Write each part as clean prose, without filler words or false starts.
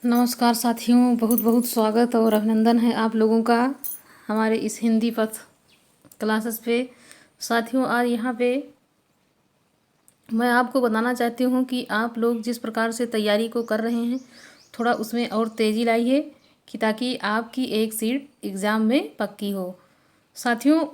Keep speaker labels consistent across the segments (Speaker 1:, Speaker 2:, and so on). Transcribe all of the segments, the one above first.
Speaker 1: नमस्कार साथियों, बहुत बहुत स्वागत और अभिनंदन है आप लोगों का हमारे इस हिंदी पथ क्लासेस पे। साथियों, आज यहाँ पे मैं आपको बताना चाहती हूँ कि आप लोग जिस प्रकार से तैयारी को कर रहे हैं, थोड़ा उसमें और तेज़ी लाइए कि ताकि आपकी एक सीट एग्ज़ाम में पक्की हो। साथियों,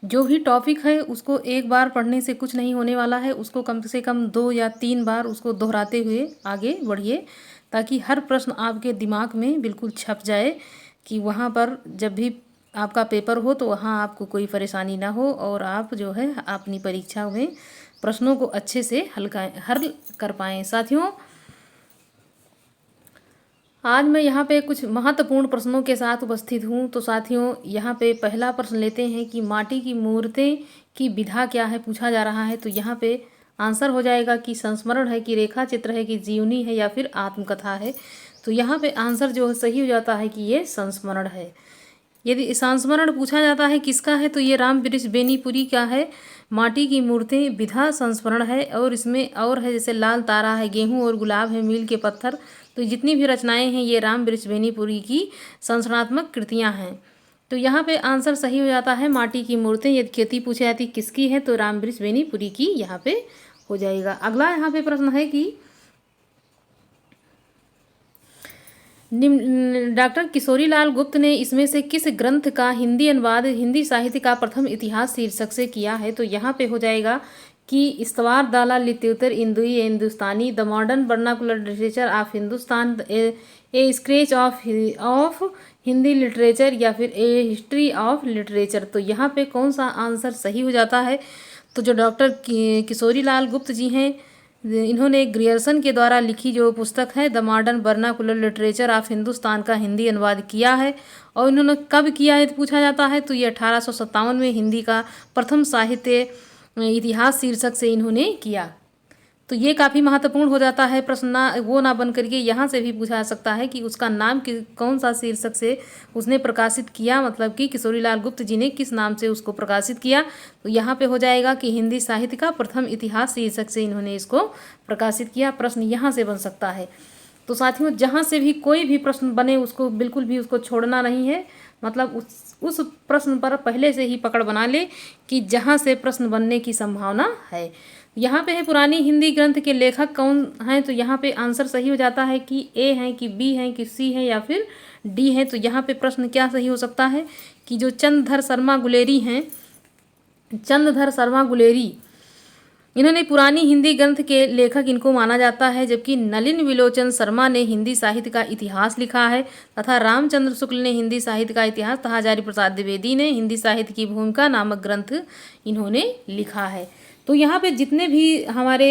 Speaker 1: जो भी टॉपिक है उसको एक बार पढ़ने से कुछ नहीं होने वाला है, उसको कम से कम 2 या 3 बार उसको दोहराते हुए आगे बढ़िए, ताकि हर प्रश्न आपके दिमाग में बिल्कुल छप जाए कि वहाँ पर जब भी आपका पेपर हो तो वहाँ आपको कोई परेशानी ना हो और आप जो है अपनी परीक्षा में प्रश्नों को अच्छे से हल कर पाएँ। साथियों, आज मैं यहाँ पे कुछ महत्वपूर्ण प्रश्नों के साथ उपस्थित हूँ। तो साथियों, यहाँ पे पहला प्रश्न लेते हैं कि माटी की मूर्तें की विधा क्या है, पूछा जा रहा है। तो यहाँ पे आंसर हो जाएगा कि संस्मरण है, कि रेखा चित्र है, कि जीवनी है, या फिर आत्मकथा है। तो यहाँ पे आंसर जो है सही हो जाता है कि ये संस्मरण है। यदि संस्मरण पूछा जाता है किसका है, तो ये राम वृक्ष बेनीपुरी का है। माटी की मूर्तें विधा संस्मरण है। और इसमें और है, जैसे लाल तारा है, गेहूं और गुलाब है, मील के पत्थर। तो जितनी भी रचनाएं हैं ये राम वृक्ष बेनीपुरी की संस्मरणात्मक कृतियां हैं। तो यहाँ पे आंसर सही हो जाता है माटी की मूर्तें। यदि खेती पूछी जाती किसकी है, तो राम वृक्ष बेनीपुरी की यहाँ पे हो जाएगा। अगला यहाँ पे प्रश्न है कि डॉक्टर किशोरीलाल गुप्त ने इसमें से किस ग्रंथ का हिंदी अनुवाद हिंदी साहित्य का प्रथम इतिहास शीर्षक से किया है। तो यहाँ पे हो जाएगा कि इस्तवार दाला लिट्यूतर इंदुई Hindustani, the modern vernacular literature of Hindustan, a sketch of Hindi literature, या फिर ए हिस्ट्री ऑफ लिटरेचर। तो यहाँ पे कौन सा आंसर सही हो जाता है। तो जो डॉक्टर किशोरीलाल गुप्त जी हैं, इन्होंने ग्रियर्सन के द्वारा लिखी जो पुस्तक है the modern vernacular literature of Hindustan का हिंदी अनुवाद किया है। और इन्होंने कब किया है पूछा जाता है, तो ये 1857 में हिंदी का प्रथम साहित्य इतिहास शीर्षक से इन्होंने किया। तो ये काफ़ी महत्वपूर्ण हो जाता है प्रश्न, ना वो ना बन करके यहाँ से भी पूछा जा सकता है कि उसका नाम कौन सा शीर्षक से उसने प्रकाशित किया, मतलब कि किशोरीलाल गुप्त जी ने किस नाम से उसको प्रकाशित किया। तो यहाँ पे हो जाएगा कि हिंदी साहित्य का प्रथम इतिहास शीर्षक से इन्होंने इसको प्रकाशित किया। प्रश्न यहाँ से बन सकता है। तो साथियों, जहाँ से भी कोई भी प्रश्न बने उसको बिल्कुल भी उसको छोड़ना नहीं है, मतलब उस प्रश्न पर पहले से ही पकड़ बना ले कि जहाँ से प्रश्न बनने की संभावना है। यहाँ पे है पुरानी हिंदी ग्रंथ के लेखक कौन हैं। तो यहाँ पे आंसर सही हो जाता है कि ए हैं, कि बी हैं, कि सी हैं, या फिर डी हैं। तो यहाँ पे प्रश्न क्या सही हो सकता है कि जो चंद्रधर शर्मा गुलेरी हैं, चंद्रधर शर्मा गुलेरी, इन्होंने पुरानी हिंदी ग्रंथ के लेखक इनको माना जाता है। जबकि नलिन विलोचन शर्मा ने हिंदी साहित्य का इतिहास लिखा है, तथा रामचंद्र शुक्ल ने हिंदी साहित्य का इतिहास, तथा हजारी प्रसाद द्विवेदी ने हिंदी साहित्य की भूमिका नामक ग्रंथ इन्होंने लिखा है। तो यहाँ पे जितने भी हमारे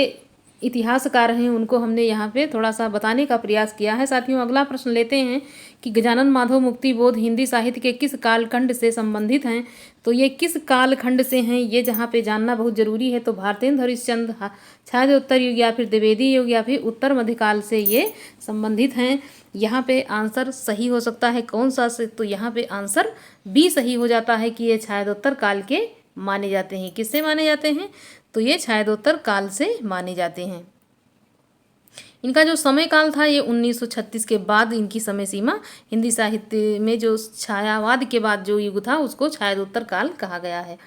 Speaker 1: इतिहासकार हैं उनको हमने यहाँ पे थोड़ा सा बताने का प्रयास किया है। साथियों, अगला प्रश्न लेते हैं कि गजानन माधव मुक्तिबोध हिंदी साहित्य के किस कालखंड से संबंधित हैं। तो ये किस कालखंड से हैं, ये जहाँ पे जानना बहुत जरूरी है। तो भारतेंद्र हरिश्चंद्र, छायादोत्तर युग, या फिर द्विवेदी युग, या फिर उत्तर मध्यकाल से ये संबंधित हैं। यहाँ पे आंसर सही हो सकता है कौन सा से, तो यहाँ पे आंसर बी सही हो जाता है कि ये छायादोत्तर काल के माने जाते हैं। किससे माने जाते हैं, तो ये छायादोत्तर काल से माने जाते हैं। इनका जो समय काल था ये 1936 के बाद इनकी समय सीमा, हिंदी साहित्य में जो छायावाद के बाद जो युग था उसको छायादोत्तर काल कहा गया है।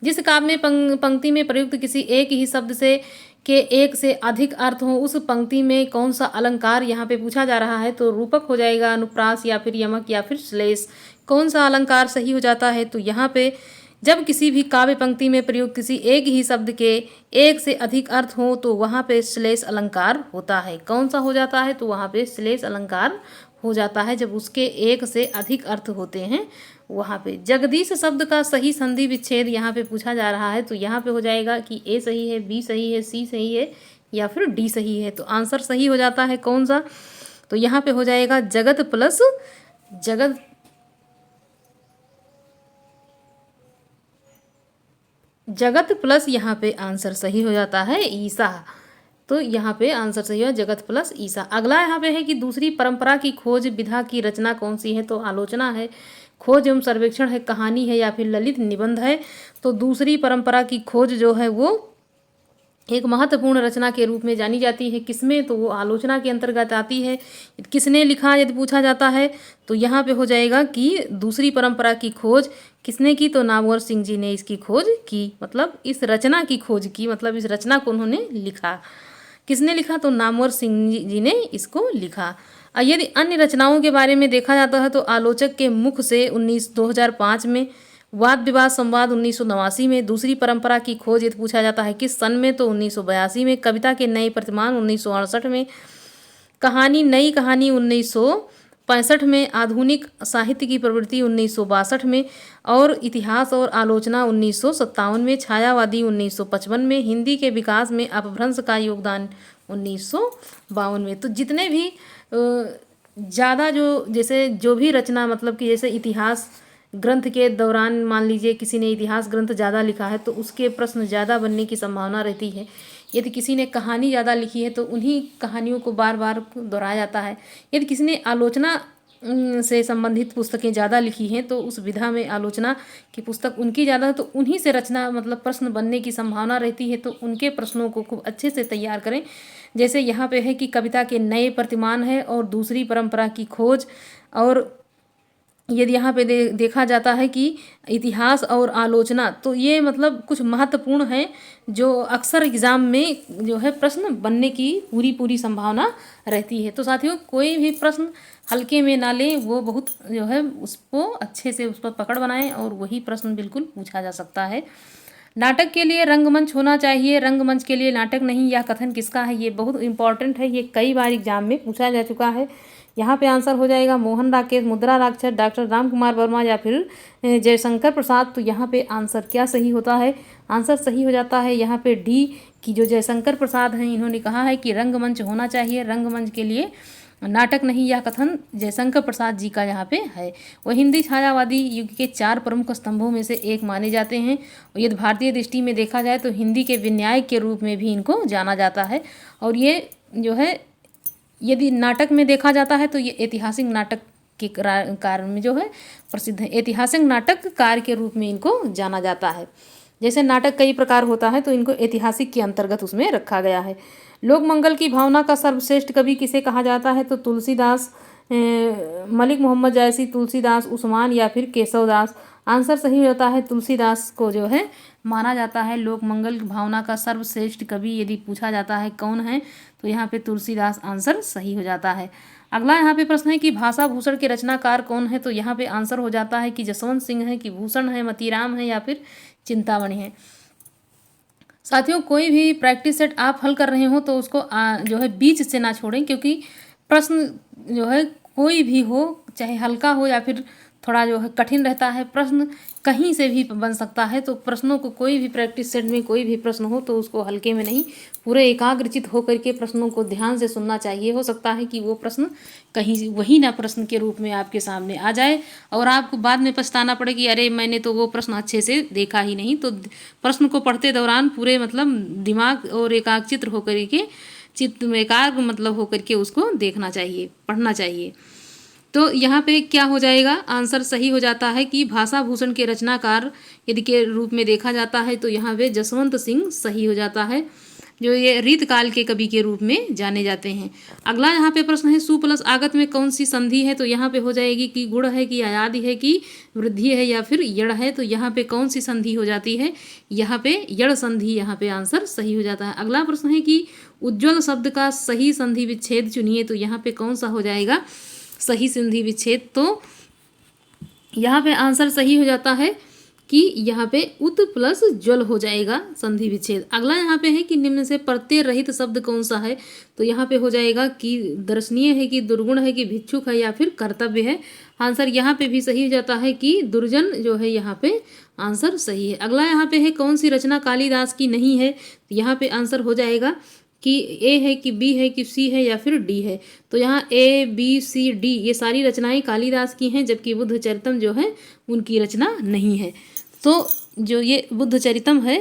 Speaker 1: जिस काव्य में पंक्ति में प्रयुक्त किसी एक ही शब्द से के एक से अधिक अर्थ हो, उस पंक्ति में कौन सा अलंकार यहाँ पे पूछा जा रहा है। तो रूपक हो जाएगा, अनुप्रास, या फिर यमक, या फिर श्लेष। कौन सा अलंकार सही हो जाता है, तो यहाँ पे जब किसी भी काव्य पंक्ति में प्रयुक्त किसी एक ही शब्द के एक से अधिक अर्थ हो तो वहाँ पे श्लेष अलंकार होता है। कौन सा हो जाता है, तो वहाँ पे श्लेष अलंकार हो जाता है जब उसके एक से अधिक अर्थ होते हैं वहाँ पे। जगदीश शब्द का सही संधि विच्छेद यहाँ पे पूछा जा रहा है। तो यहाँ पे हो जाएगा कि ए सही है, बी सही है, सी सही है, या फिर डी सही है। तो आंसर सही हो जाता है कौन सा, तो यहाँ पे हो जाएगा जगत प्लस जगत प्लस यहाँ पे आंसर सही हो जाता है ईसा। तो यहाँ पे आंसर सही है जगत प्लस ईसा। अगला यहाँ पे है कि दूसरी परंपरा की खोज विधा की रचना कौन सी है। तो आलोचना है, खोज एवं सर्वेक्षण है, कहानी है, या फिर ललित निबंध है। तो दूसरी परंपरा की खोज जो है वो एक महत्वपूर्ण रचना के रूप में जानी जाती है। किसमें, तो वो आलोचना के अंतर्गत आती है। किसने लिखा यदि पूछा जाता है तो यहाँ पे हो जाएगा कि दूसरी परंपरा की खोज किसने की, तो नामवर सिंह जी ने इसकी खोज की, मतलब इस रचना की खोज की, मतलब इस रचना को उन्होंने लिखा। किसने लिखा, तो नामवर सिंह जी ने इसको लिखा। यदि अन्य रचनाओं के बारे में देखा जाता है तो आलोचक के मुख से 2005 में, वाद विवाद संवाद 1989 में, दूसरी परंपरा की खोज यदि पूछा जाता है किस सन में, तो 1982 में, कविता के नए प्रतिमान 1968 में, कहानी नई कहानी 1965 में, आधुनिक साहित्य की प्रवृत्ति 1962 में, और इतिहास और आलोचना 1957 में, छायावादी 1955 में, हिंदी के विकास में अपभ्रंश का योगदान 1952 में। तो जितने भी ज़्यादा जैसे जो भी रचना, मतलब कि जैसे इतिहास ग्रंथ के दौरान मान लीजिए किसी ने इतिहास ग्रंथ ज़्यादा लिखा है तो उसके प्रश्न ज़्यादा बनने की संभावना रहती है। यदि किसी ने कहानी ज़्यादा लिखी है तो उन्हीं कहानियों को बार बार दोहराया जाता है। यदि किसी ने आलोचना से संबंधित पुस्तकें ज़्यादा लिखी हैं तो उस विधा में आलोचना की पुस्तक उनकी ज़्यादा है, तो उन्हीं से रचना मतलब प्रश्न बनने की संभावना रहती है। तो उनके प्रश्नों को खूब अच्छे से तैयार करें। जैसे यहाँ पे है कि कविता के नए प्रतिमान है और दूसरी परंपरा की खोज, और यदि यहाँ पे देखा जाता है कि इतिहास और आलोचना, तो ये मतलब कुछ महत्वपूर्ण है जो अक्सर एग्ज़ाम में जो है प्रश्न बनने की पूरी संभावना रहती है। तो साथियों, कोई भी प्रश्न हल्के में ना लें, वो बहुत जो है उसको अच्छे से उस पर पकड़ बनाएं और वही प्रश्न बिल्कुल पूछा जा सकता है। नाटक के लिए रंगमंच होना चाहिए, रंगमंच के लिए नाटक नहीं, यह कथन किसका है? ये बहुत इंपॉर्टेंट है, ये कई बार एग्जाम में पूछा जा चुका है। यहाँ पे आंसर हो जाएगा मोहन राकेश, मुद्रा राक्षस, डॉक्टर राम कुमार वर्मा या फिर जयशंकर प्रसाद। तो यहाँ पे आंसर क्या सही होता है? आंसर सही हो जाता है यहाँ पे डी की जो जयशंकर प्रसाद हैं, इन्होंने कहा है कि रंगमंच होना चाहिए, रंगमंच के लिए नाटक नहीं। यह कथन जयशंकर प्रसाद जी का यहाँ पे है। वह हिंदी छायावादी युग के 4 प्रमुख स्तंभों में से एक माने जाते हैं। और यदि भारतीय दृष्टि में देखा जाए तो हिंदी के विन्यायक के रूप में भी इनको जाना जाता है। और ये जो है यदि नाटक में देखा जाता है तो ये ऐतिहासिक नाटक के कार्य में जो है प्रसिद्ध है। ऐतिहासिक नाटककार के रूप में इनको जाना जाता है। जैसे नाटक कई प्रकार होता है तो इनको ऐतिहासिक के अंतर्गत उसमें रखा गया है। लोक मंगल की भावना का सर्वश्रेष्ठ कवि किसे कहा जाता है? तो तुलसीदास, मलिक मोहम्मद जायसी, तुलसीदास, उस्मान या फिर केशवदास। आंसर सही होता है तुलसीदास को जो है माना जाता है लोक मंगल भावना का सर्वश्रेष्ठ कवि। यदि पूछा जाता है कौन है तो यहाँ पे तुलसीदास आंसर सही हो जाता है। अगला यहाँ पे प्रश्न है कि भाषा भूषण के रचनाकार कौन है? तो यहाँ पे आंसर हो जाता है कि जसवंत सिंह है, कि भूषण है, मतीराम है या फिर चिंतामणि है। साथियों, कोई भी प्रैक्टिस सेट आप हल कर रहे हो तो उसको जो है बीच से ना छोड़ें, क्योंकि प्रश्न जो है कोई भी हो, चाहे हल्का हो या फिर थोड़ा जो है कठिन रहता है, प्रश्न कहीं से भी बन सकता है। तो प्रश्नों को कोई भी प्रैक्टिस सेट में कोई भी प्रश्न हो तो उसको हल्के में नहीं, पूरे एकाग्रचित होकर के प्रश्नों को ध्यान से सुनना चाहिए। हो सकता है कि वो प्रश्न कहीं वही ना प्रश्न के रूप में आपके सामने आ जाए और आपको बाद में पछताना पड़े कि अरे मैंने तो वो प्रश्न अच्छे से देखा ही नहीं। तो प्रश्न को पढ़ते दौरान पूरे मतलब दिमाग और एकाग्रचित होकर के चित्त में एकाग्र मतलब होकर के उसको देखना चाहिए, पढ़ना चाहिए। तो यहाँ पे क्या हो जाएगा? आंसर सही हो जाता है कि भाषा भूषण के रचनाकार यदि के रूप में देखा जाता है तो यहाँ पे जसवंत सिंह सही हो जाता है, जो ये रीतकाल के कवि के रूप में जाने जाते हैं। अगला यहाँ पे प्रश्न है सु प्लस आगत में कौन सी संधि है? तो यहाँ पे हो जाएगी कि गुण है, कि आयादि है, कि वृद्धि है या फिर यड़ है। तो यहाँ पे कौन सी संधि हो जाती है? यहाँ पे यड़ संधि यहाँ पे आंसर सही हो जाता है। अगला प्रश्न है कि उज्ज्वल शब्द का सही संधि विच्छेद चुनिए। तो यहाँ पे कौन सा हो जाएगा सही संधि विच्छेद? तो यहाँ पे आंसर सही हो जाता है कि यहाँ पे उत प्लस ज्वल हो जाएगा संधि विच्छेद। अगला यहाँ पे है कि निम्न से प्रत्यय रहित शब्द कौन सा है? तो यहाँ पे हो जाएगा कि दर्शनीय है, कि दुर्गुण है, कि भिक्षुक है या फिर कर्तव्य है। आंसर यहाँ पे भी सही हो जाता है कि दुर्जन जो है यहाँ पे आंसर सही है। अगला यहाँ पे है कौन सी रचना कालिदास की नहीं है? तो यहाँ पे आंसर हो जाएगा कि ए है, कि बी है, कि सी है या फिर डी है। तो यहाँ ए बी सी डी ये सारी रचनाएं कालिदास की हैं, जबकि बुद्ध चरितम जो है उनकी रचना नहीं है। तो जो ये बुद्ध चरितम है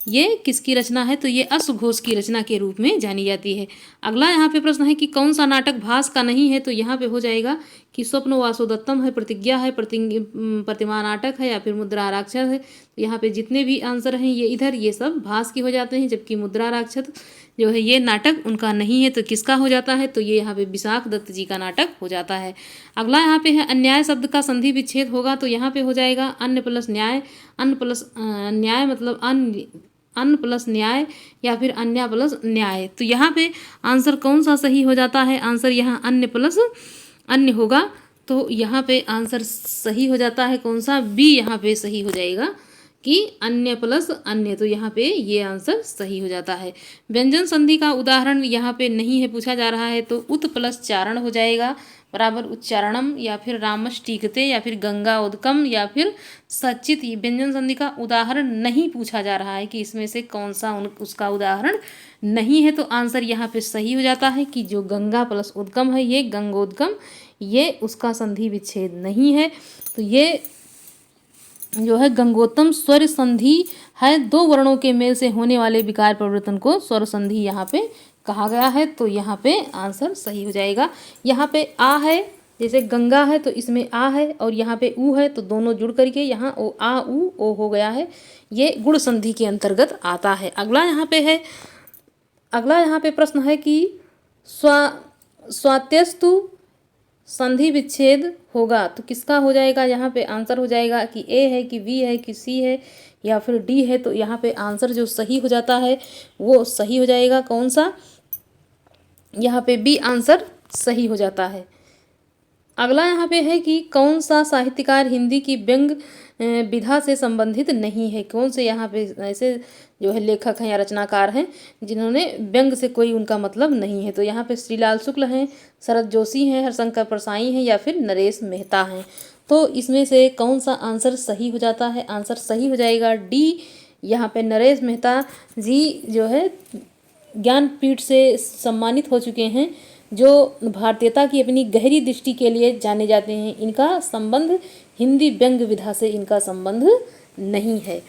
Speaker 1: ये किसकी रचना है? तो ये अश्वघोष की रचना के रूप में जानी जाती है। अगला यहाँ पे प्रश्न है कि कौन सा नाटक भास का नहीं है? तो यहाँ पे हो जाएगा कि स्वप्न वासोदत्तम है, प्रतिज्ञा है, प्रतिमा नाटक है या फिर मुद्रा राक्षस है। तो यहाँ पे जितने भी आंसर हैं ये इधर ये सब भास के हो जाते हैं, जबकि मुद्रा राक्षस जो है ये नाटक उनका नहीं है। तो किसका हो जाता है? तो ये यहाँ पे विशाख दत्त जी का नाटक हो जाता है। अगला यहाँ पे है अन्याय शब्द का संधि विच्छेद होगा। तो यहाँ पे हो जाएगा अन्न प्लस न्याय, अन्न प्लस न्याय मतलब अन्न प्लस न्याय या फिर अन्य प्लस न्याय। तो यहाँ पे आंसर कौन सा सही हो जाता है? आंसर यहाँ अन्य प्लस अन्य होगा। तो यहाँ पे आंसर सही हो जाता है कौन सा? बी यहाँ पे सही हो जाएगा कि अन्य प्लस अन्य। तो यहाँ पे ये आंसर सही हो जाता है। व्यंजन संधि का उदाहरण यहाँ पे नहीं है पूछा जा रहा है, तो उत प्लस चारण हो जाएगा बराबर उच्चारणम या फिर रामष्टीकते या फिर गंगा उदकम या फिर सचित। व्यंजन संधि का उदाहरण नहीं पूछा जा रहा है कि इसमें से कौन सा उसका उदाहरण नहीं है। तो आंसर यहाँ पे सही हो जाता है कि जो गंगा प्लस उद्गम है ये गंगोदगम, ये उसका संधि विच्छेद नहीं है। तो ये जो है गंगोत्तम स्वर संधि है। दो वर्णों के मेल से होने वाले विकार परिवर्तन को स्वर संधि यहाँ पे कहा गया है। तो यहाँ पे आंसर सही हो जाएगा। यहाँ पे आ है, जैसे गंगा है तो इसमें आ है और यहाँ पे ऊ है, तो दोनों जुड़ करके यहाँ ओ आ ऊ ओ हो गया है। ये गुण संधि के अंतर्गत आता है। अगला यहाँ पे प्रश्न है कि स्वात्यस्तु संधि विच्छेद होगा। तो किसका हो जाएगा? यहाँ पे आंसर हो जाएगा कि ए है कि बी है कि सी है या फिर डी है। तो यहाँ पे आंसर जो सही हो जाता है वो सही हो जाएगा कौन सा? यहाँ पे बी आंसर सही हो जाता है। अगला यहाँ पे है कि कौन सा साहित्यकार हिंदी की व्यंग विधा से संबंधित नहीं है? कौन से यहाँ पे ऐसे जो है लेखक हैं या रचनाकार हैं जिन्होंने व्यंग से कोई उनका मतलब नहीं है? तो यहाँ पे श्रीलाल शुक्ल हैं, शरद जोशी हैं, हरशंकर परसाई हैं या फिर नरेश मेहता हैं। तो इसमें से कौन सा आंसर सही हो जाता है? आंसर सही हो जाएगा डी। यहाँ पे नरेश मेहता जी जो है ज्ञानपीठ से सम्मानित हो चुके हैं, जो भारतीयता की अपनी गहरी दृष्टि के लिए जाने जाते हैं। इनका संबंध हिंदी व्यंग विधा से इनका संबंध नहीं है।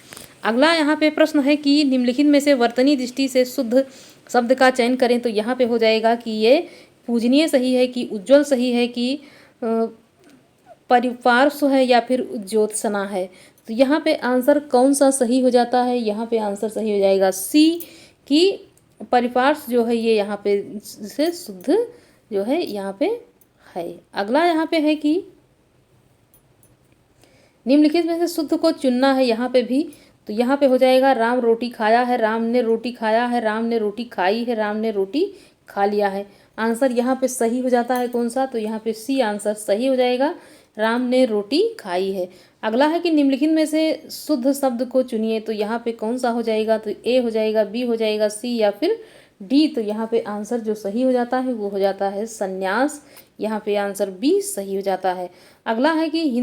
Speaker 1: अगला यहाँ पे प्रश्न है कि निम्नलिखित में से वर्तनी दृष्टि से शुद्ध शब्द का चयन करें। तो यहाँ पे हो जाएगा कि ये पूजनीय सही है कि उज्ज्वल सही है कि परिपार्श्व है या फिर ज्योत्सना है। तो यहाँ पे आंसर कौन सा सही हो जाता है? यहाँ पे आंसर सही हो जाएगा सी कि परिपार्श्व जो है ये यहाँ पे से शुद्ध जो है यहाँ पे है। अगला यहाँ पे है कि निम्नलिखित में से शुद्ध को चुनना है यहाँ पे भी। तो यहाँ पे हो जाएगा राम रोटी खाया है, राम ने रोटी खाया है, राम ने रोटी खाई है, राम ने रोटी खा लिया है। आंसर यहाँ पे सही हो जाता है कौन सा? तो यहाँ पे सी आंसर सही हो जाएगा, राम ने रोटी खाई है। अगला है कि निम्नलिखित में से शुद्ध शब्द को चुनिए। तो यहाँ पे कौन सा हो जाएगा? तो ए हो जाएगा, बी हो जाएगा, सी या फिर डी। तो यहाँ पे आंसर जो सही हो जाता है वो हो जाता है संन्यास। यहाँ पे आंसर बी सही हो जाता है। अगला है कि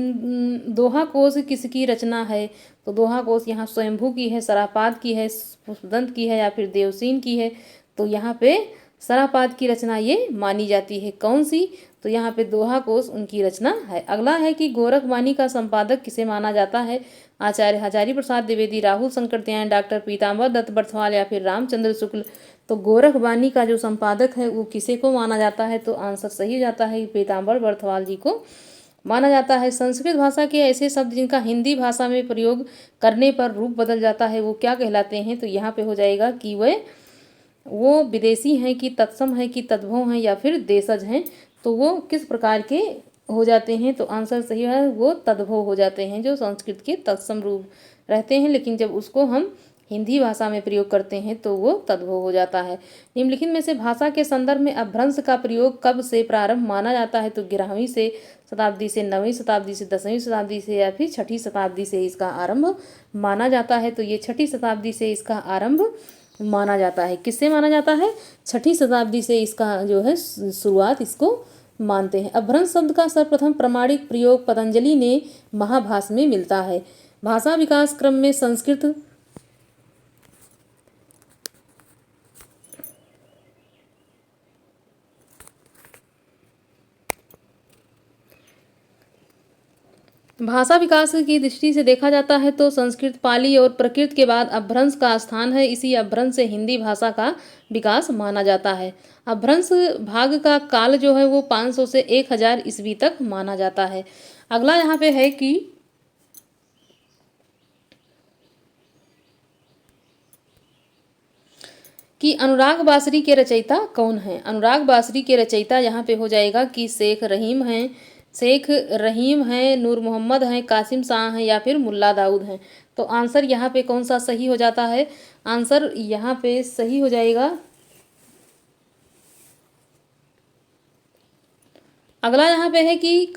Speaker 1: दोहा कोश किसकी रचना है? तो दोहा कोश यहाँ स्वयंभू की है, सरापाद की है, पुष्पदंत की है या फिर देवसेन की है। तो यहाँ पे सरापाद की रचना ये मानी जाती है। कौन सी? तो यहाँ पे दोहा कोश उनकी रचना है। अगला है कि गोरखवाणी का संपादक किसे माना जाता है? आचार्य हजारी प्रसाद द्विवेदी, राहुल शंकर त्यान, डॉक्टर पीताम्बर दत्त बर्थवाल या फिर रामचंद्र शुक्ल। तो गोरखवाणी का जो संपादक है वो किसे को माना जाता है? तो आंसर सही हो जाता है पीताम्बर बर्थवाल जी को माना जाता है। संस्कृत भाषा के ऐसे शब्द जिनका हिंदी भाषा में प्रयोग करने पर रूप बदल जाता है वो क्या कहलाते हैं? तो यहाँ पे हो जाएगा कि वो विदेशी हैं कि तत्सम हैं कि तद्भव हैं या फिर देशज हैं। तो वो किस प्रकार के हो जाते हैं? तो आंसर सही है वो तद्भव हो जाते हैं, जो संस्कृत के तत्सम रूप रहते हैं, लेकिन जब उसको हम हिंदी भाषा में प्रयोग करते हैं तो वो तद्भव हो जाता है। निम्नलिखित में से भाषा के संदर्भ में अपभ्रंश का प्रयोग कब से प्रारंभ माना जाता है? तो 11वीं से शताब्दी से, 9वीं शताब्दी से, 10वीं शताब्दी से या फिर 6ठी शताब्दी से इसका आरंभ माना जाता है। तो ये 6ठी शताब्दी से इसका आरंभ माना जाता है। किससे माना जाता है? 6ठी शताब्दी से इसका जो है शुरुआत इसको मानते हैं। अपभ्रंश शब्द का सर्वप्रथम प्रमाणिक प्रयोग पतंजलि ने महाभाष्य में मिलता है। भाषा विकास क्रम में संस्कृत भाषा विकास की दृष्टि से देखा जाता है तो संस्कृत, पाली और प्राकृत के बाद अपभ्रंश का स्थान है। इसी अपभ्रंश से हिंदी भाषा का विकास माना जाता है। अपभ्रंश भाग का काल जो है वो 500 से 1000 ईस्वी तक माना जाता है। अगला यहाँ पे है कि अनुराग बासरी के रचयिता कौन है। अनुराग बासरी के रचयिता यहाँ पे हो जाएगा कि शेख रहीम हैं, नूर मोहम्मद हैं, कासिम शाह हैं या फिर मुल्ला दाऊद हैं। तो आंसर यहाँ पे कौन सा सही हो जाता है? आंसर यहाँ पे सही हो जाएगा। अगला यहाँ पे है कि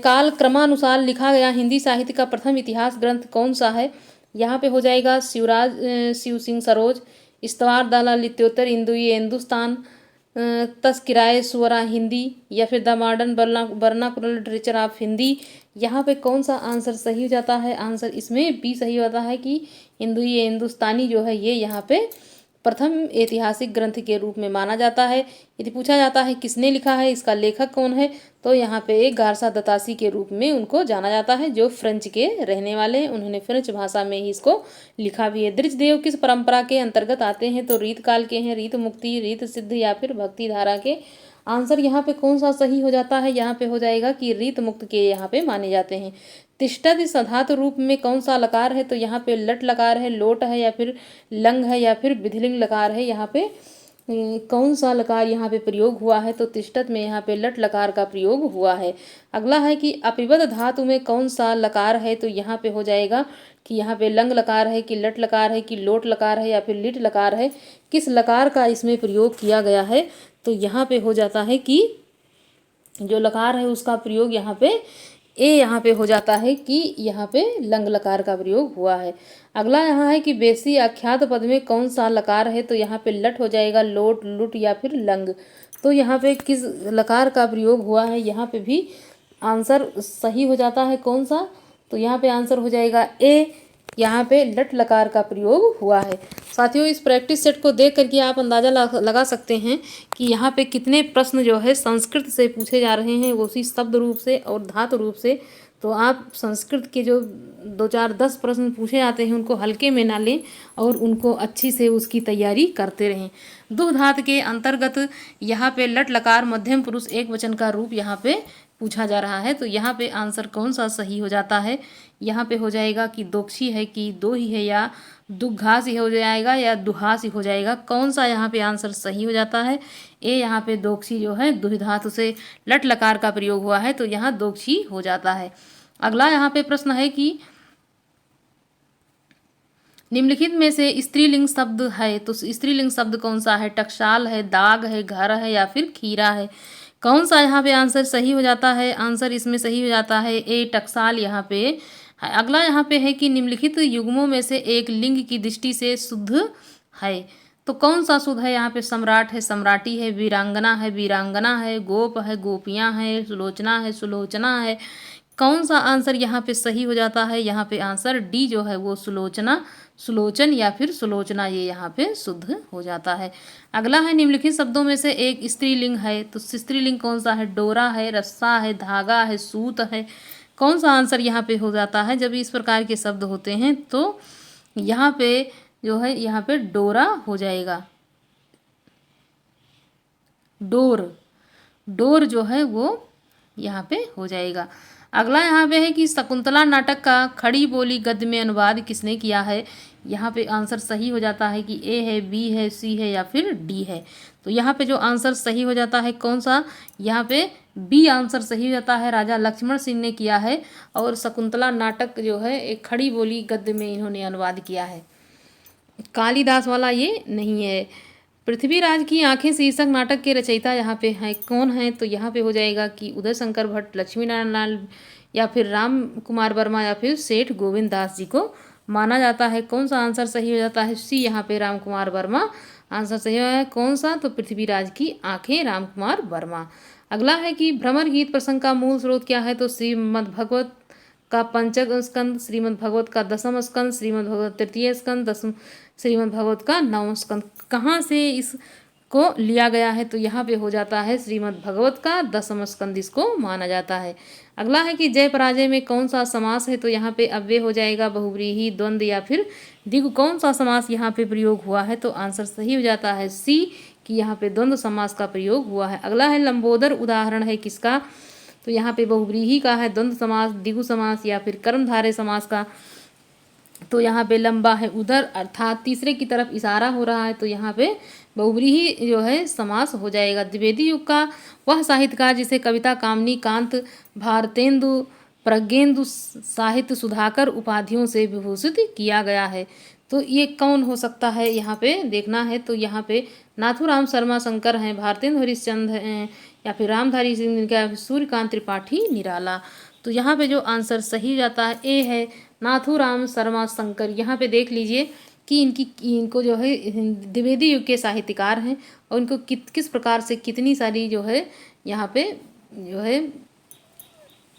Speaker 1: काल क्रमानुसार लिखा गया हिंदी साहित्य का प्रथम इतिहास ग्रंथ कौन सा है। यहाँ पे हो जाएगा शिव सिंह सरोज, इस्तवार दाला लित्योत्तर इंदुई हिंदुस्तान, तस्किराए सुवरा हिंदी या फिर the modern vernacular literature of Hindi. यहाँ पे कौन सा आंसर सही हो जाता है? आंसर इसमें बी सही होता है कि इंदुई हिंदुस्तानी जो है ये यहाँ पे प्रथम ऐतिहासिक ग्रंथ के रूप में माना जाता है। यदि पूछा जाता है किसने लिखा है, इसका लेखक कौन है, तो यहाँ पे गारसा दतासी के रूप में उनको जाना जाता है, जो फ्रेंच के रहने वाले हैं। उन्होंने फ्रेंच भाषा में ही इसको लिखा भी है। दृजदेव किस परंपरा के अंतर्गत आते हैं? तो रीत काल के हैं, रीत मुक्ति, रीत सिद्ध या फिर भक्ति धारा के। आंसर यहाँ पे कौन सा सही हो जाता है? यहाँ पे हो जाएगा कि रीत मुक्त के यहाँ पे माने जाते हैं। तिष्ठति सधातु रूप में कौन सा लकार है? तो यहाँ पे लट लकार है, लोट है या फिर लंग है या फिर विधिलिंग लकार है। यहाँ पे कौन सा लकार यहाँ पे प्रयोग हुआ है? तो तिष्ठत में यहाँ पे लट लकार का प्रयोग हुआ है। अगला है कि अपिबद धातु में कौन सा लकार है? तो यहाँ पे हो जाएगा कि यहाँ पे लंग लकार है कि लट लकार है कि लोट लकार है या फिर लिट लकार है। किस लकार का इसमें प्रयोग किया गया है? तो यहाँ पे हो जाता है कि जो लकार है उसका प्रयोग यहाँ पे यहाँ पे हो जाता है कि यहाँ पे लंग लकार का प्रयोग हुआ है। अगला यहाँ है कि बेसी आख्यात पद में कौन सा लकार है? तो यहाँ पे लट हो जाएगा, लोट, लुट या फिर लंग। तो यहाँ पे किस लकार का प्रयोग हुआ है? यहाँ पे भी आंसर सही हो जाता है कौन सा? तो यहाँ पे आंसर हो जाएगा यहाँ पे लट लकार का प्रयोग हुआ है। साथियों, इस प्रैक्टिस सेट को देख करके आप अंदाज़ा लगा सकते हैं कि यहाँ पे कितने प्रश्न जो है संस्कृत से पूछे जा रहे हैं, वो उसी शब्द रूप से और धातु रूप से। तो आप संस्कृत के जो 2-4-10 प्रश्न पूछे जाते हैं उनको हल्के में ना लें और उनको अच्छी से उसकी तैयारी करते रहें। दुह धातु के अंतर्गत यहाँ पे लट लकार मध्यम पुरुष एक वचन का रूप यहाँ पे पूछा जा रहा है। तो यहाँ पे आंसर कौन सा सही हो जाता है? यहाँ पे हो जाएगा कि दोक्षी है कि दो ही है या दुघास ही हो जाएगा या दुहास ही हो जाएगा। कौन सा यहाँ पे आंसर सही हो जाता है? यहाँ पे दोक्षी जो है दुह धातु से लट लकार का प्रयोग हुआ है, तो यहाँ दोक्षी हो जाता है। अगला यहाँ पे प्रश्न है कि निम्नलिखित में से स्त्रीलिंग शब्द है, तो स्त्रीलिंग शब्द कौन सा है? टकसाल है, दाग है, घर है या फिर खीरा है। कौन सा यहाँ पे आंसर सही हो जाता है? आंसर इसमें सही हो जाता है टकसाल यहाँ पे है। अगला यहाँ पे है कि निम्नलिखित युग्मों में से एक लिंग की दृष्टि से शुद्ध है, तो कौन सा शुद्ध है? यहाँ पे सम्राट है, सम्राटी है, वीरांगना है, वीरांगना है, गोप है, गोपियाँ है, सुलोचना है, सुलोचना है। कौन सा आंसर यहाँ पे सही हो जाता है? यहाँ पे आंसर डी जो है वो सुलोचना, सुलोचन या फिर सुलोचना, ये यहाँ पे शुद्ध हो जाता है। अगला है निम्नलिखित शब्दों में से एक स्त्रीलिंग है, तो स्त्रीलिंग कौन सा है? डोरा है, रस्सा है, धागा है, सूत है। कौन सा आंसर यहाँ पे हो जाता है? जब इस प्रकार के शब्द होते हैं तो यहाँ पे जो है यहाँ पे डोरा हो जाएगा। डोर जो है वो यहाँ पे हो जाएगा। अगला यहाँ पे है कि शकुंतला नाटक का खड़ी बोली गद्य में अनुवाद किसने किया है? यहाँ पे आंसर सही हो जाता है कि ए है, बी है, सी है या फिर डी है। तो यहाँ पे जो आंसर सही हो जाता है कौन सा? यहाँ पे बी आंसर सही हो जाता है। राजा लक्ष्मण सिंह ने किया है और शकुंतला नाटक जो है एक खड़ी बोली गद्य में इन्होंने अनुवाद किया है। कालिदास वाला ये नहीं है। पृथ्वीराज की आंखें शीर्षक नाटक के रचयिता यहाँ पे हैं कौन है? तो यहाँ पे हो जाएगा कि उदय शंकर भट्ट, लक्ष्मी नारायण लाल या फिर राम कुमार वर्मा या फिर सेठ गोविंद दास जी को माना जाता है। कौन सा आंसर सही हो जाता है? सी यहाँ पे राम कुमार वर्मा आंसर सही है। कौन सा? तो पृथ्वीराज की आंखें, राम कुमार वर्मा। अगला है कि भ्रमर गीत प्रसंग का मूल स्रोत क्या है? तो श्रीमद्भगवत का पंचम स्कंद, श्रीमद्भगवत का दसम स्कंद, श्रीमद्भगवत तृतीय स्कंद, श्रीमद्भगवत का नवम स्कंद। कहाँ से इस को लिया गया है, तो यहाँ पे हो जाता है श्रीमद् भगवत का 10वां स्कंद इसको माना जाता है। अगला है कि जय पराजय में कौन सा समास है, तो यहाँ पे अव्यय हो जाएगा, बहुव्रीहि, द्वंद्व या फिर द्विगु। कौन सा समास यहाँ पे प्रयोग हुआ है, तो आंसर सही हो जाता है सी कि यहाँ पे द्वंद्व समास का प्रयोग हुआ है। अगला है लंबोदर उदाहरण है किसका, तो यहाँ पे बहुव्रीहि का है, द्वंद्व समास, द्विगु समास या फिर कर्मधारय समास का। तो यहाँ पे लंबा है उधर, अर्थात तीसरे की तरफ इशारा हो रहा है, तो यहाँ पे बहुव्रीहि जो है समास हो जाएगा। द्विवेदी युग का वह साहित्यकार जिसे कविता कामनी कांत भारतेंदु प्रज्ञेंदु साहित्य सुधाकर उपाधियों से विभूषित किया गया है, तो ये कौन हो सकता है यहाँ पे देखना है। तो यहाँ पे नाथूराम शर्मा शंकर हैं, भारतेंदु हरिश्चंद्र हैं, या फिर रामधारी सिंह या फिर सूर्यकांत त्रिपाठी निराला। तो यहाँ पे जो आंसर सही जाता है ए है नाथूराम शर्मा शंकर। यहाँ पे देख लीजिए कि इनको जो है द्विवेदी युग के साहित्यकार हैं और इनको किस प्रकार से कितनी सारी जो है यहाँ पे जो है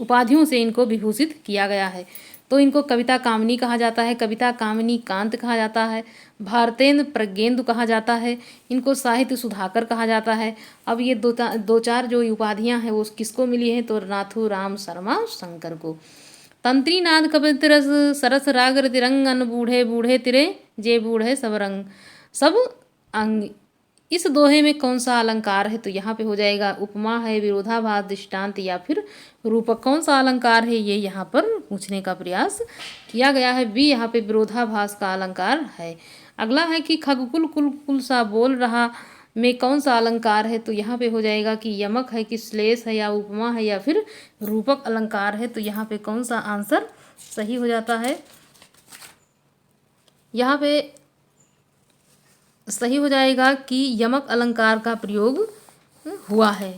Speaker 1: उपाधियों से इनको विभूषित किया गया है। तो इनको कविता कामनी कहा जाता है, कविता कामनी कांत कहा जाता है, भारतेंद्र प्रज्ञेंदु कहा जाता है, इनको साहित्य सुधाकर कहा जाता है। अब ये दो चार जो उपाधियां हैं वो किसको मिली हैं, तो नाथूराम शर्मा शंकर को। तंत्री नाद कपित रस सरस राग रतिरंग अन बूढ़े बूढ़े तिरे जे बूढ़े सब रंग सब अंग। इस दोहे में कौन सा अलंकार है, तो यहाँ पे हो जाएगा उपमा है, विरोधाभास, दृष्टांत या फिर रूपक। कौन सा अलंकार है ये यहाँ पर पूछने का प्रयास किया गया है, बी यहाँ पे विरोधाभास का अलंकार है। अगला है कि खगकुल कुल कुल सा बोल रहा में कौन सा अलंकार है, तो यहाँ पे हो जाएगा कि यमक है कि श्लेष है या उपमा है या फिर रूपक अलंकार है। तो यहाँ पे कौन सा आंसर सही हो जाता है, यहाँ पे सही हो जाएगा कि यमक अलंकार का प्रयोग हुआ है।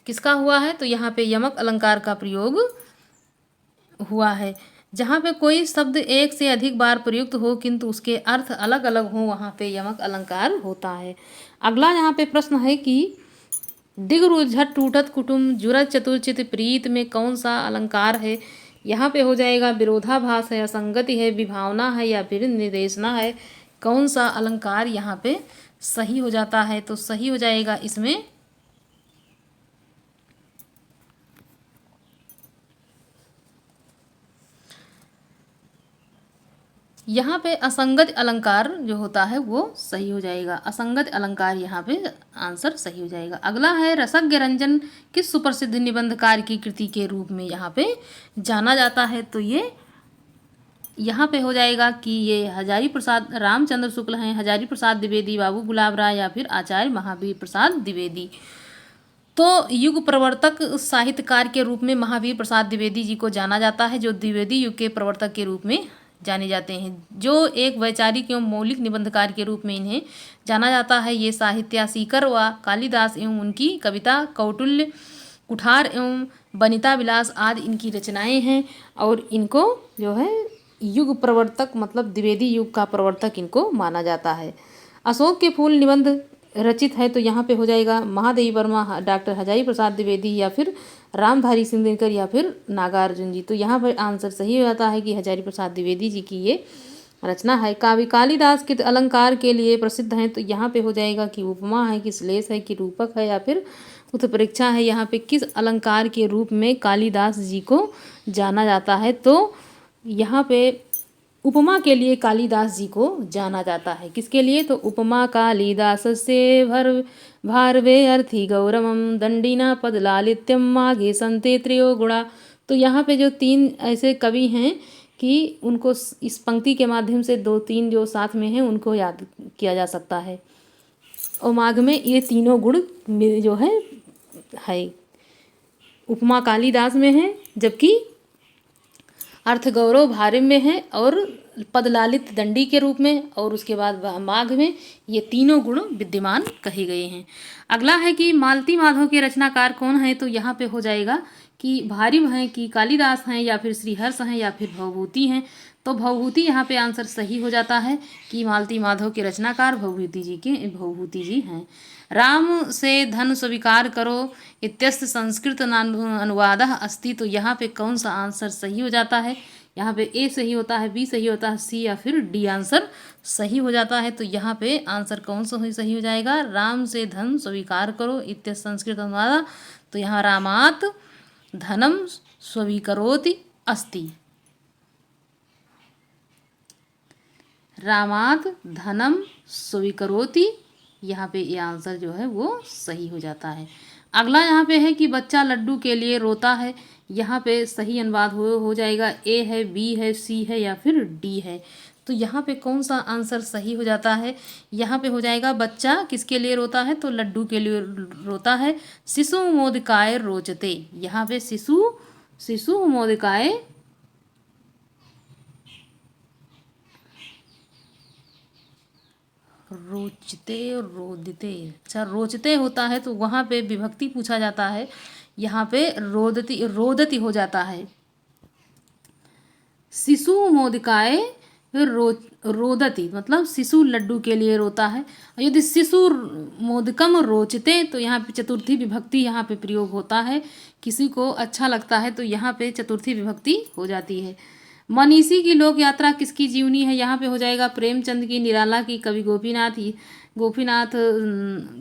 Speaker 1: किसका हुआ है, तो यहाँ पे यमक अलंकार का प्रयोग हुआ है। जहाँ पे कोई शब्द एक से अधिक बार प्रयुक्त हो किंतु उसके अर्थ अलग अलग हो, वहाँ पे यमक अलंकार होता है। अगला यहाँ पे प्रश्न है कि दिगरु झट टूटत कुटुम जुरत चतुर्चित प्रीत में कौन सा अलंकार है। यहाँ पे हो जाएगा विरोधाभास है, असंगति है, विभावना है या फिर निर्देशना है। कौन सा अलंकार यहाँ पे सही हो जाता है, तो सही हो जाएगा इसमें यहाँ पे असंगत अलंकार जो होता है वो सही हो जाएगा। असंगत अलंकार यहाँ पे आंसर सही हो जाएगा। अगला है रसज्ञ रंजन किस सुप्रसिद्ध निबंधकार की कृति के रूप में यहाँ पे जाना जाता है, तो ये यहाँ पे हो जाएगा कि ये हजारी प्रसाद रामचंद्र शुक्ल हैं, हजारी प्रसाद द्विवेदी, बाबू गुलाब राय या फिर आचार्य महावीर प्रसाद द्विवेदी। तो युग प्रवर्तक साहित्यकार के रूप में महावीर प्रसाद द्विवेदी जी को जाना जाता है, जो द्विवेदी युग के प्रवर्तक के रूप में जाने जाते हैं। जो एक वैचारिक एवं मौलिक निबंधकार के रूप में इन्हें जाना जाता है। ये साहित्यासीकर व कालिदास एवं उनकी कविता, कौटिल्य, कुठार एवं वनिता विलास आदि इनकी रचनाएं हैं और इनको जो है युग प्रवर्तक मतलब द्विवेदी युग का प्रवर्तक इनको माना जाता है। अशोक के फूल निबंध रचित है, तो यहाँ पे हो जाएगा महादेवी वर्मा, डॉक्टर हजारी प्रसाद द्विवेदी या फिर रामधारी सिंह दिनकर या फिर नागार्जुन जी। तो यहाँ पर आंसर सही हो जाता है कि हजारी प्रसाद द्विवेदी जी की ये रचना है। काव्य कालिदास के अलंकार के लिए प्रसिद्ध हैं, तो यहाँ पे हो जाएगा कि उपमा है कि श्लेष है कि रूपक है या फिर उत्प्रेक्षा है। यहाँ पे किस अलंकार के रूप में कालिदास जी को जाना जाता है, तो यहाँ पे उपमा के लिए कालिदास जी को जाना जाता है। किसके लिए, तो उपमा कालिदास से भारवे अर्थी गौरवम दंडिना पद लालित्यम माघे संते त्रयो गुणा। तो यहाँ पे जो तीन ऐसे कवि हैं कि उनको इस पंक्ति के माध्यम से दो तीन जो साथ में हैं उनको याद किया जा सकता है। और माघ में ये तीनों गुण जो है उपमा कालिदास में है, जबकि अर्थ गौरव भारव में है और पदलालित दंडी के रूप में, और उसके बाद माघ में ये तीनों गुण विद्यमान कहे गए हैं। अगला है कि मालती माधव के रचनाकार कौन है, तो यहाँ पे हो जाएगा कि भारिव हैं कि कालिदास हैं या फिर श्रीहर्ष हैं या फिर भवभूति हैं। तो भवभूति यहाँ पे आंसर सही हो जाता है कि मालती माधव के रचनाकार भवभूति जी हैं। राम से धन स्वीकार करो इत्यस्त संस्कृत अनुवाद अस्ति, तो यहाँ पे कौन सा आंसर सही हो जाता है यहाँ पे ए सही होता है, बी सही होता है, सी या फिर डी आंसर सही हो जाता है। तो यहाँ पे आंसर कौन सा सही हो जाएगा? राम से धन स्वीकार करो इत्य संस्कृत अनुवाद। तो यहाँ रामात धनम स्वीकरोति अस्ति, रामात धनम स्वीकरोति, यहाँ पे ये आंसर जो है वो सही हो जाता है। अगला यहाँ पे है कि बच्चा लड्डू के लिए रोता है। यहाँ पे सही अनुवाद हो जाएगा ए है, बी है, सी है या फिर डी है। तो यहाँ पे कौन सा आंसर सही हो जाता है? यहाँ पे हो जाएगा बच्चा किसके लिए रोता है? तो लड्डू के लिए रोता है। शिशु मोदिकाय रोचते, यहाँ पे शिशु मोदिकाय रोचते रोदते, अच्छा रोचते होता है तो वहाँ पे विभक्ति पूछा जाता है, यहाँ पे रोदती हो जाता है। शिशु मोदिकाय रोदती मतलब शिशु लड्डू के लिए रोता है। यदि शिशु मोदकम रोचते तो यहाँ पे चतुर्थी विभक्ति यहाँ पे प्रयोग होता है, किसी को अच्छा लगता है तो यहाँ पे चतुर्थी विभक्ति हो जाती है। मनीषी की लोक यात्रा किसकी जीवनी है? यहाँ पे हो जाएगा प्रेमचंद की, निराला की, कवि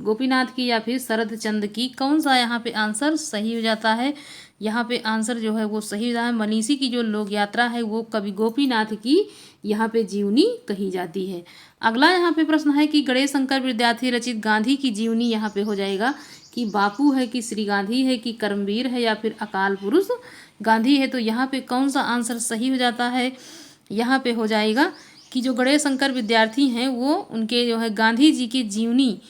Speaker 1: गोपीनाथ की या फिर शरद चंद्र की। कौन सा यहाँ पे आंसर सही हो जाता है? यहाँ पे आंसर जो है वो सही हो जाता है। मनीषी की जो लोक यात्रा है वो कवि गोपीनाथ की यहाँ पे जीवनी कही जाती है। अगला यहाँ पे प्रश्न है कि गणेश शंकर विद्यार्थी रचित गांधी की जीवनी यहाँ पे हो जाएगा कि बापू है कि श्री गांधी है कि कर्मवीर है या फिर अकाल पुरुष गांधी है। तो यहाँ पे कौन सा आंसर सही हो जाता है? यहाँ पे हो जाएगा कि जो गणेश शंकर विद्यार्थी हैं वो उनके जो है गांधी जी की जीवनी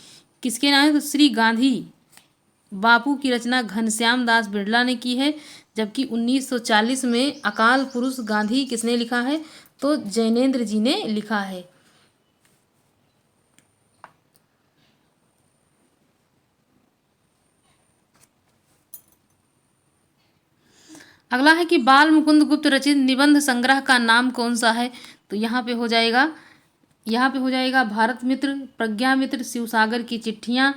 Speaker 1: किसके नाम है? तो श्री गांधी बापू की रचना घनश्याम दास बिरला ने की है, जबकि 1940 में अकाल पुरुष गांधी किसने लिखा है? तो जैनेन्द्र जी ने लिखा है। अगला है कि बाल मुकुंद गुप्त रचित निबंध संग्रह का नाम कौन सा है? तो यहाँ पे हो जाएगा भारत मित्र, प्रज्ञा मित्र, शिवसागर की चिट्ठियाँ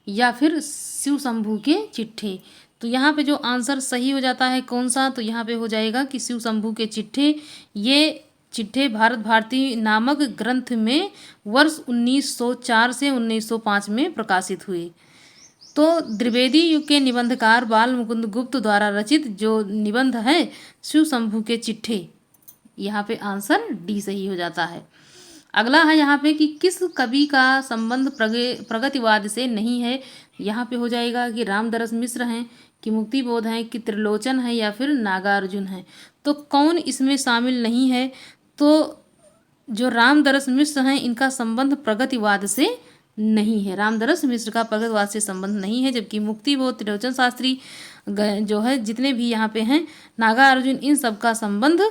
Speaker 1: या फिर शिव शंभू के चिट्ठे। तो यहाँ पे जो आंसर सही हो जाता है कौन सा? तो यहाँ पे हो जाएगा कि शिव शंभू के चिट्ठे। ये चिट्ठे भारत भारती नामक ग्रंथ में वर्ष 1904 से 1905 में प्रकाशित हुए। तो द्विवेदी युग के निबंधकार बाल मुकुंद गुप्त द्वारा रचित जो निबंध है शिव शंभू के चिट्ठे, यहाँ पे आंसर डी सही हो जाता है। अगला है यहाँ पे कि किस कवि का संबंध प्रगतिवाद से नहीं है? यहाँ पे हो जाएगा कि रामदरस मिश्र हैं, कि मुक्तिबोध हैं, कि त्रिलोचन है या फिर नागार्जुन है। तो कौन इसमें शामिल नहीं है? तो जो रामदरस मिश्र हैं इनका संबंध प्रगतिवाद से नहीं है, रामदरस मिश्र का प्रगतिवाद से संबंध नहीं है। जबकि मुक्तिबोध, त्रिलोचन शास्त्री जो है जितने भी यहाँ पे हैं, नागार्जुन, इन सब का संबंध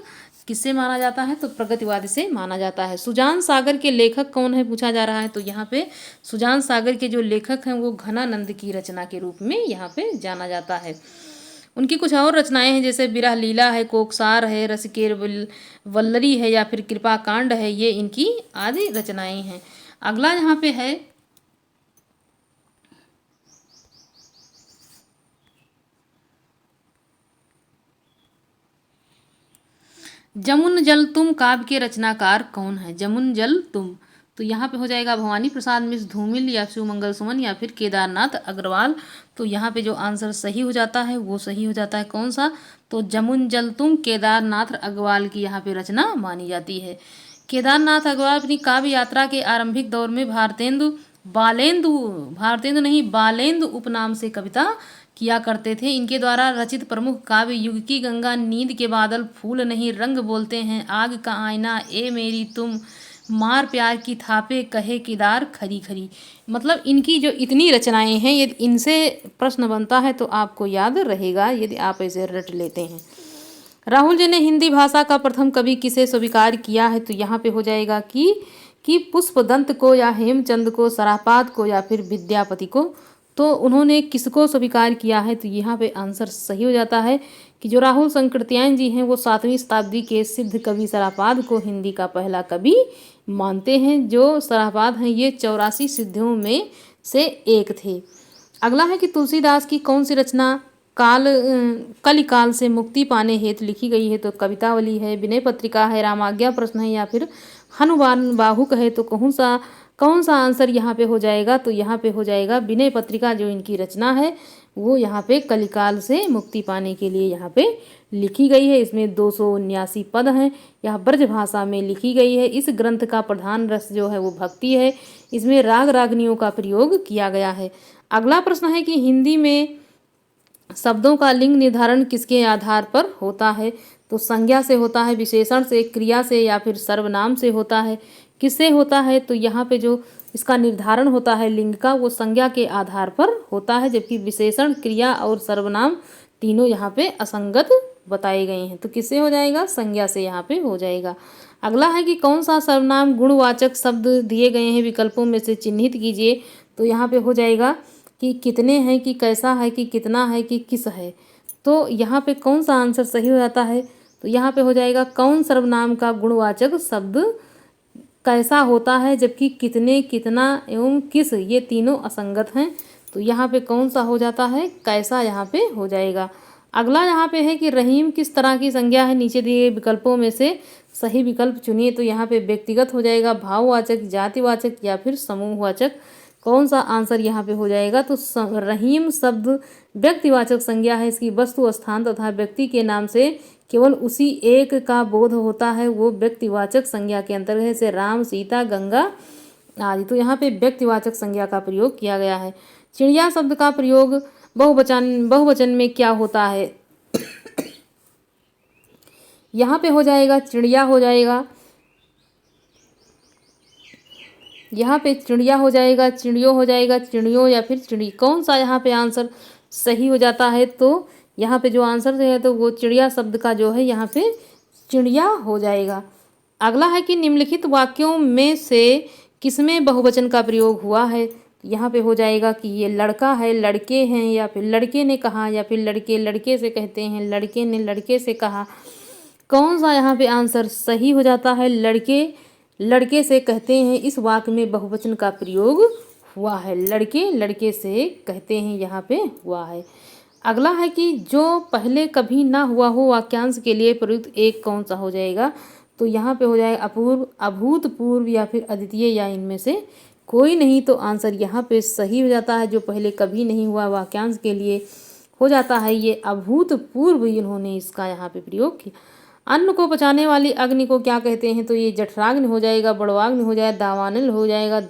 Speaker 1: किससे माना जाता है? तो प्रगतिवाद से माना जाता है। सुजान सागर के लेखक कौन है पूछा जा रहा है। तो यहाँ पे सुजान सागर के जो लेखक हैं वो घनानंद की रचना के रूप में यहाँ पे जाना जाता है। उनकी कुछ और रचनाएं हैं जैसे विरह लीला है, कोकसार है, रसिकेर वल्लरी है या फिर कृपा कांड है, ये इनकी आदि रचनाएं हैं। अगला यहाँ पे है जमुन जल तुम काव्य के रचनाकार कौन है? जमुन जल तुम, तो यहाँ पे हो जाएगा भवानी प्रसाद मिश्र धूमिल या शिव मंगल सुमन या फिर केदारनाथ अग्रवाल। तो यहाँ पे जो आंसर सही हो जाता है वो सही हो जाता है कौन सा? तो जमुन जल तुम केदारनाथ अग्रवाल की यहाँ पे रचना मानी जाती है। केदारनाथ अग्रवाल अपनी काव्य यात्रा के आरंभिक दौर में बालेंदु उपनाम से कविता किया करते थे। इनके द्वारा रचित प्रमुख काव्य युग की गंगा, नींद के बादल, फूल नहीं रंग बोलते हैं, आग का आईना, ए मेरी तुम, मार प्यार की थापे, कहे किदार खरी खरी। मतलब इनकी जो इतनी रचनाएं हैं यदि इनसे प्रश्न बनता है तो आपको याद रहेगा यदि आप ऐसे रट लेते हैं। राहुल जी ने हिंदी भाषा का प्रथम कवि किसे स्वीकार किया है? तो यहाँ पे हो जाएगा कि पुष्पदंत को या हेमचंद को, सरापात को या फिर विद्यापति को। तो उन्होंने किसको स्वीकार किया है? तो यहाँ पे आंसर सही हो जाता है कि जो राहुल संकृत्यायन जी हैं वो 7वीं शताब्दी के सिद्ध कवि सरापाद को हिंदी का पहला कवि मानते हैं। जो सरापाद हैं ये 84 सिद्धों में से एक थे। अगला है कि तुलसीदास की कौन सी रचना कलिकाल से मुक्ति पाने हेतु लिखी गई है तो कवितावली है, विनय पत्रिका है, रामाज्ञा प्रश्न है, या फिर हनुमान बाहुक है। तो कौन सा आंसर यहाँ पे हो जाएगा? तो यहाँ पे हो जाएगा विनय पत्रिका, जो इनकी रचना है वो यहाँ पे कलिकाल से मुक्ति पाने के लिए यहाँ पे लिखी गई है। इसमें 279 पद हैं। यह ब्रज भाषा में लिखी गई है। इस ग्रंथ का प्रधान रस जो है वो भक्ति है। इसमें राग रागनियों का प्रयोग किया गया है। अगला प्रश्न है कि हिंदी में शब्दों का लिंग निर्धारण किसके आधार पर होता है? तो संज्ञा से होता है, विशेषण से, क्रिया से, या फिर सर्वनाम से होता है। किससे होता है? तो यहाँ पे जो इसका निर्धारण होता है लिंग का, वो संज्ञा के आधार पर होता है, जबकि विशेषण, क्रिया और सर्वनाम तीनों यहाँ पे असंगत बताए गए हैं। तो किससे हो जाएगा? संज्ञा से यहाँ पे हो जाएगा। अगला है कि कौन सा सर्वनाम गुणवाचक शब्द दिए गए हैं, विकल्पों में से चिन्हित कीजिए। तो यहाँ पे हो जाएगा कि कितने हैं, कि कैसा है, कि कितना है, कि किस है। तो यहाँ पे कौन सा आंसर सही हो जाता है? तो यहाँ पे हो जाएगा कौन सर्वनाम का गुणवाचक शब्द कैसा होता है, जबकि कितने, कितना एवं किस ये तीनों असंगत हैं। तो यहाँ पे कौन सा हो जाता है? कैसा यहाँ पे हो जाएगा। अगला यहाँ पे है कि रहीम किस तरह की संज्ञा है, नीचे दिए विकल्पों में से सही विकल्प चुनिए। तो यहाँ पे व्यक्तिगत हो जाएगा, भाववाचक, जातिवाचक, या फिर समूहवाचक। कौन सा आंसर यहाँ पे हो जाएगा? तो रहीम शब्द व्यक्तिवाचक संज्ञा है। इसकी वस्तु, स्थान तथा व्यक्ति के नाम से केवल उसी एक का बोध होता है, वो व्यक्तिवाचक संज्ञा के अंतर्गत है, जैसे राम, सीता, गंगा आदि। तो यहाँ पे व्यक्तिवाचक संज्ञा का प्रयोग किया गया है। चिड़िया शब्द का प्रयोग बहुवचन में क्या होता है? यहाँ पे हो जाएगा चिड़िया हो जाएगा, यहाँ पे चिड़िया हो जाएगा, चिड़ियों हो जाएगा, चिड़ियों, या फिर चिड़ी। कौन सा यहाँ पे आंसर सही हो जाता है? तो यहाँ पे जो आंसर है तो वो चिड़िया शब्द का जो है यहाँ पे चिड़िया हो जाएगा। अगला है कि निम्नलिखित वाक्यों में से किसमें बहुवचन का प्रयोग हुआ है? यहाँ पे हो जाएगा कि ये लड़का है, लड़के हैं, या फिर लड़के ने कहा, या फिर लड़के लड़के से कहते हैं, लड़के ने लड़के से कहा। कौन सा यहाँ पे आंसर सही हो जाता है? लड़के लड़के से कहते हैं, इस वाक्य में बहुवचन का प्रयोग हुआ है। लड़के लड़के से कहते हैं यहाँ पे हुआ है। अगला है कि जो पहले कभी ना हुआ हो वाक्यांश के लिए प्रयुक्त एक कौन सा हो जाएगा? तो यहाँ पे हो जाएगा अपूर्व, अभूतपूर्व, या फिर अद्वितीय, या इनमें से कोई नहीं। तो आंसर यहाँ पे सही हो जाता है। जो पहले कभी नहीं हुआ वाक्यांश के लिए हो जाता है ये अभूतपूर्व, इन्होंने इसका यहाँ पे प्रयोग किया। अन्न को पचाने वाली अग्नि को क्या कहते हैं? तो ये जठराग्नि हो जाएगा, बड़वाग्नि हो जाएगा, दावानल हो जाएगा,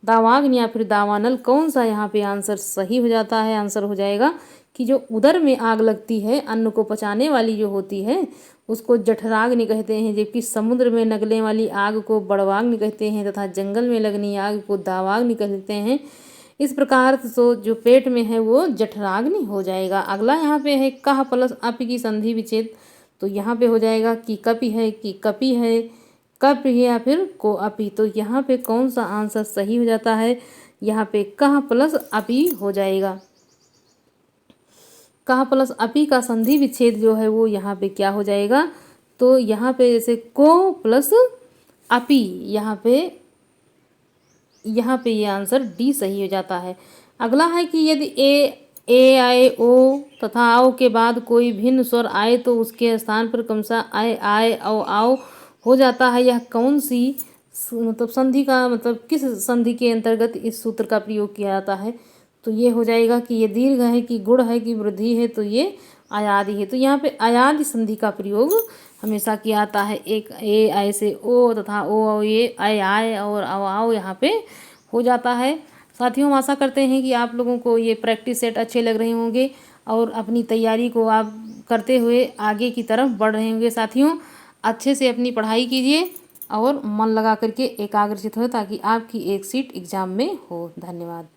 Speaker 1: दावाग्नि, या फिर दावानल। कौन सा यहाँ पे आंसर सही हो जाता है? आंसर हो जाएगा कि जो उदर में आग लगती है, अन्न को पचाने वाली जो होती है, उसको जठराग्नि कहते हैं, जबकि समुद्र में लगने वाली आग को बड़वाग्नि कहते हैं, तथा जंगल में लगनी आग को दावाग्नि कहते हैं। इस प्रकार तो जो पेट में है वो जठराग्नि हो जाएगा। अगला यहाँ पे है कह प्लस अपि की संधि विच्छेद। तो यहाँ पे हो जाएगा कि कपि है, कि कपि है, कप है, या फिर को अपि। तो यहाँ पे कौन सा आंसर सही हो जाता है? यहाँ पे कह प्लस अपि हो जाएगा। कह प्लस अपि का संधि विच्छेद जो है वो यहाँ पे क्या हो जाएगा? तो यहाँ पे जैसे को प्लस अपि, यहाँ पे ये आंसर डी सही हो जाता है। अगला है कि यदि ए आए ओ तथा आओ के बाद कोई भिन्न स्वर आए तो उसके स्थान पर क्रमशः आए आए आओ हो जाता है। यह कौन सी मतलब संधि का मतलब किस संधि के अंतर्गत इस सूत्र का प्रयोग किया जाता है? तो ये हो जाएगा कि ये दीर्घ है, कि गुण है, कि वृद्धि है। तो ये आयादि है। तो यहाँ पे आयादि संधि का प्रयोग हमेशा किया जाता है। एक ए आए से ओ तथा ओ ये आए आए और आओ यहाँ पे हो जाता है। साथियों, हम आशा करते हैं कि आप लोगों को ये प्रैक्टिस सेट अच्छे लग रहे होंगे और अपनी तैयारी को आप करते हुए आगे की तरफ बढ़ रहे होंगे। साथियों, अच्छे से अपनी पढ़ाई कीजिए और मन लगा करके एकाग्रचित हो, ताकि आपकी एक सीट एग्जाम में हो। धन्यवाद।